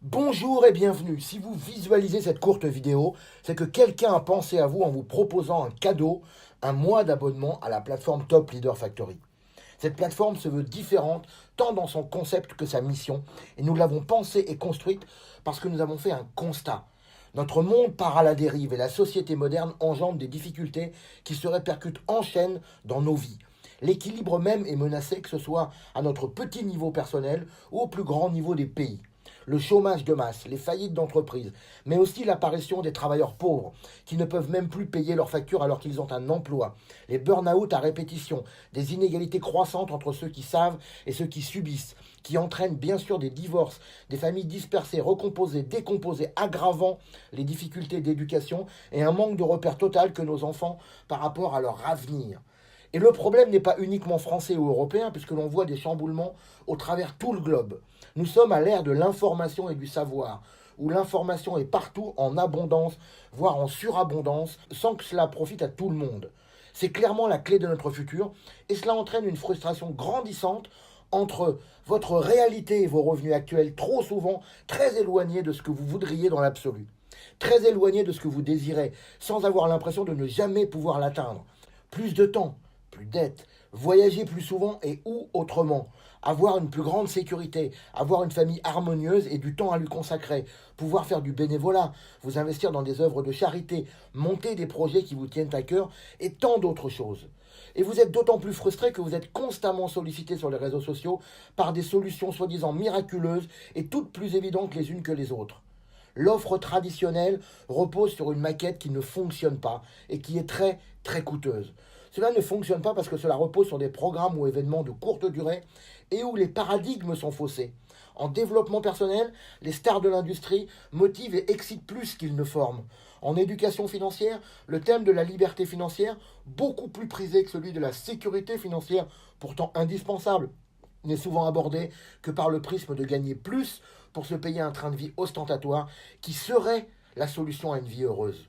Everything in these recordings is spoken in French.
Bonjour et bienvenue. Si vous visualisez cette courte vidéo, c'est que quelqu'un a pensé à vous en vous proposant un cadeau, un mois d'abonnement à la plateforme Top Leader Factory. Cette plateforme se veut différente tant dans son concept que sa mission, et nous l'avons pensée et construite parce que nous avons fait un constat. Notre monde part à la dérive et la société moderne engendre des difficultés qui se répercutent en chaîne dans nos vies. L'équilibre même est menacé, que ce soit à notre petit niveau personnel ou au plus grand niveau des pays. Le chômage de masse, les faillites d'entreprises, mais aussi l'apparition des travailleurs pauvres qui ne peuvent même plus payer leurs factures alors qu'ils ont un emploi, les burn-out à répétition, des inégalités croissantes entre ceux qui savent et ceux qui subissent, qui entraînent bien sûr des divorces, des familles dispersées, recomposées, décomposées, aggravant les difficultés d'éducation et un manque de repères total que nos enfants par rapport à leur avenir. Et le problème n'est pas uniquement français ou européen, puisque l'on voit des chamboulements au travers tout le globe. Nous sommes à l'ère de l'information et du savoir, où l'information est partout en abondance, voire en surabondance, sans que cela profite à tout le monde. C'est clairement la clé de notre futur, et cela entraîne une frustration grandissante entre votre réalité et vos revenus actuels, trop souvent très éloignés de ce que vous voudriez dans l'absolu, très éloignés de ce que vous désirez, sans avoir l'impression de ne jamais pouvoir l'atteindre. Plus de temps, plus d'aide, voyager plus souvent et ou autrement, avoir une plus grande sécurité, avoir une famille harmonieuse et du temps à lui consacrer, pouvoir faire du bénévolat, vous investir dans des œuvres de charité, monter des projets qui vous tiennent à cœur et tant d'autres choses. Et vous êtes d'autant plus frustré que vous êtes constamment sollicité sur les réseaux sociaux par des solutions soi-disant miraculeuses et toutes plus évidentes les unes que les autres. L'offre traditionnelle repose sur une maquette qui ne fonctionne pas et qui est très très coûteuse. Cela ne fonctionne pas parce que cela repose sur des programmes ou événements de courte durée et où les paradigmes sont faussés. En développement personnel, les stars de l'industrie motivent et excitent plus qu'ils ne forment. En éducation financière, le thème de la liberté financière, beaucoup plus prisé que celui de la sécurité financière, pourtant indispensable, n'est souvent abordé que par le prisme de gagner plus pour se payer un train de vie ostentatoire qui serait la solution à une vie heureuse.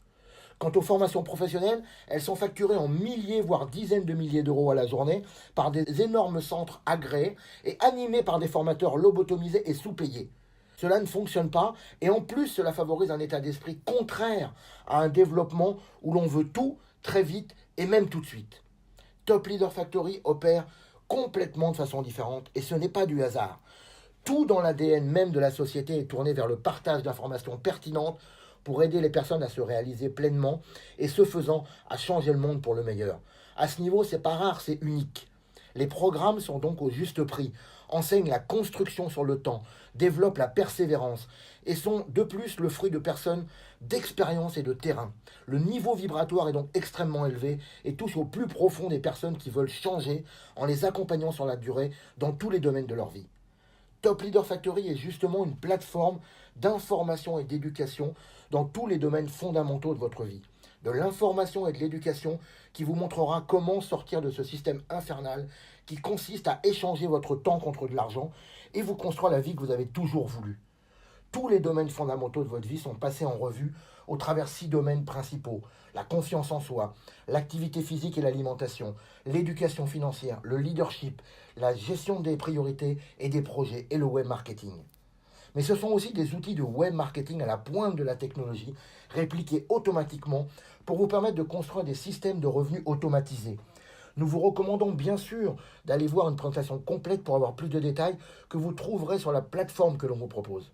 Quant aux formations professionnelles, elles sont facturées en milliers, voire dizaines de milliers d'euros à la journée par des énormes centres agréés et animés par des formateurs lobotomisés et sous-payés. Cela ne fonctionne pas et en plus cela favorise un état d'esprit contraire à un développement où l'on veut tout très vite et même tout de suite. Top Leader Factory opère complètement de façon différente et ce n'est pas du hasard. Tout dans l'ADN même de la société est tourné vers le partage d'informations pertinentes pour aider les personnes à se réaliser pleinement et ce faisant à changer le monde pour le meilleur. À ce niveau, c'est pas rare, c'est unique. Les programmes sont donc au juste prix, enseignent la construction sur le temps, développent la persévérance et sont de plus le fruit de personnes d'expérience et de terrain. Le niveau vibratoire est donc extrêmement élevé et touche au plus profond des personnes qui veulent changer en les accompagnant sur la durée dans tous les domaines de leur vie. Top Leader Factory est justement une plateforme d'information et d'éducation dans tous les domaines fondamentaux de votre vie. De l'information et de l'éducation qui vous montrera comment sortir de ce système infernal qui consiste à échanger votre temps contre de l'argent et vous construire la vie que vous avez toujours voulu. Tous les domaines fondamentaux de votre vie sont passés en revue au travers 6 domaines principaux. La confiance en soi, l'activité physique et l'alimentation, l'éducation financière, le leadership, la gestion des priorités et des projets et le web marketing. Mais ce sont aussi des outils de web marketing à la pointe de la technologie, répliqués automatiquement pour vous permettre de construire des systèmes de revenus automatisés. Nous vous recommandons bien sûr d'aller voir une présentation complète pour avoir plus de détails que vous trouverez sur la plateforme que l'on vous propose.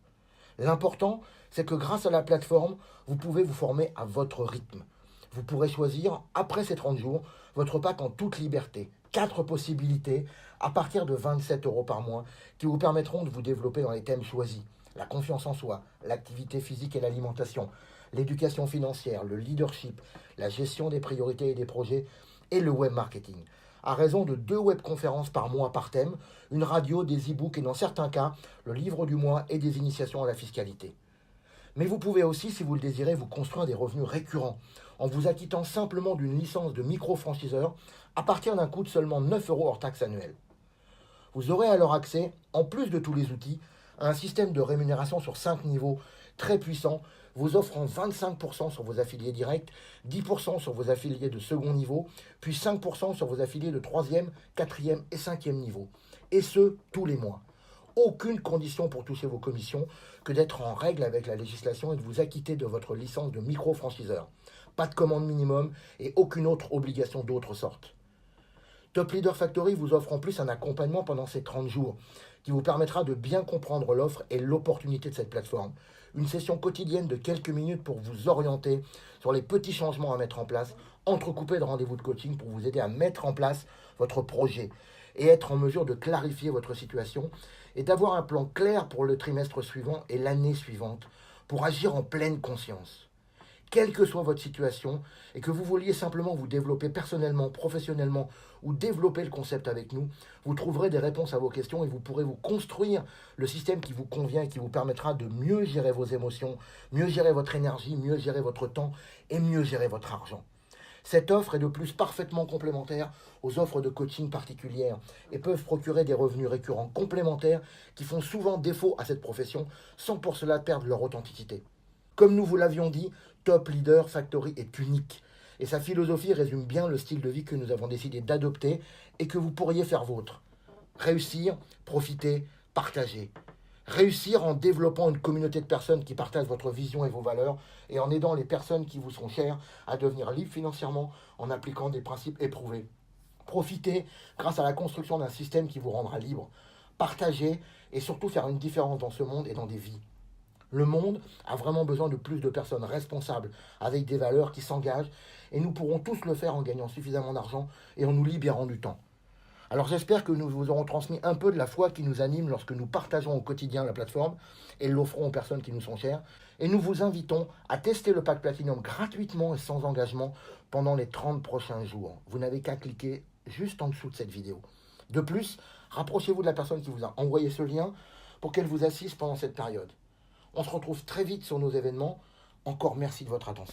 L'important, c'est que grâce à la plateforme, vous pouvez vous former à votre rythme. Vous pourrez choisir, après ces 30 jours, votre pack en toute liberté. 4 possibilités à partir de 27 euros par mois qui vous permettront de vous développer dans les thèmes choisis. La confiance en soi, l'activité physique et l'alimentation, l'éducation financière, le leadership, la gestion des priorités et des projets et le web marketing. À raison de 2 webconférences par mois par thème, une radio, des e-books et dans certains cas, le livre du mois et des initiations à la fiscalité. Mais vous pouvez aussi, si vous le désirez, vous construire des revenus récurrents en vous acquittant simplement d'une licence de micro-franchiseur à partir d'un coût de seulement 9 euros hors taxe annuelle. Vous aurez alors accès, en plus de tous les outils, à un système de rémunération sur 5 niveaux très puissant, vous offrant 25% sur vos affiliés directs, 10% sur vos affiliés de second niveau, puis 5% sur vos affiliés de troisième, quatrième et cinquième niveau. Et ce, tous les mois. aucune condition pour toucher vos commissions que d'être en règle avec la législation et de vous acquitter de votre licence de micro-franchiseur. Pas de commande minimum et aucune autre obligation d'autre sorte. Top Leader Factory vous offre en plus un accompagnement pendant ces 30 jours qui vous permettra de bien comprendre l'offre et l'opportunité de cette plateforme. Une session quotidienne de quelques minutes pour vous orienter sur les petits changements à mettre en place, entrecoupés de rendez-vous de coaching pour vous aider à mettre en place votre projet et être en mesure de clarifier votre situation et d'avoir un plan clair pour le trimestre suivant et l'année suivante pour agir en pleine conscience. Quelle que soit votre situation, et que vous vouliez simplement vous développer personnellement, professionnellement, ou développer le concept avec nous, vous trouverez des réponses à vos questions et vous pourrez vous construire le système qui vous convient et qui vous permettra de mieux gérer vos émotions, mieux gérer votre énergie, mieux gérer votre temps et mieux gérer votre argent. Cette offre est de plus parfaitement complémentaire aux offres de coaching particulières et peuvent procurer des revenus récurrents complémentaires qui font souvent défaut à cette profession sans pour cela perdre leur authenticité. Comme nous vous l'avions dit, Top Leader Factory est unique et sa philosophie résume bien le style de vie que nous avons décidé d'adopter et que vous pourriez faire vôtre. Réussir, profiter, partager. Réussir en développant une communauté de personnes qui partagent votre vision et vos valeurs et en aidant les personnes qui vous sont chères à devenir libres financièrement en appliquant des principes éprouvés. Profiter grâce à la construction d'un système qui vous rendra libre. Partager et surtout faire une différence dans ce monde et dans des vies. Le monde a vraiment besoin de plus de personnes responsables, avec des valeurs qui s'engagent, et nous pourrons tous le faire en gagnant suffisamment d'argent et en nous libérant du temps. Alors j'espère que nous vous aurons transmis un peu de la foi qui nous anime lorsque nous partageons au quotidien la plateforme et l'offrons aux personnes qui nous sont chères. Et nous vous invitons à tester le pack Platinum gratuitement et sans engagement pendant les 30 prochains jours. Vous n'avez qu'à cliquer juste en dessous de cette vidéo. De plus, rapprochez-vous de la personne qui vous a envoyé ce lien pour qu'elle vous assiste pendant cette période. On se retrouve très vite sur nos événements. Encore merci de votre attention.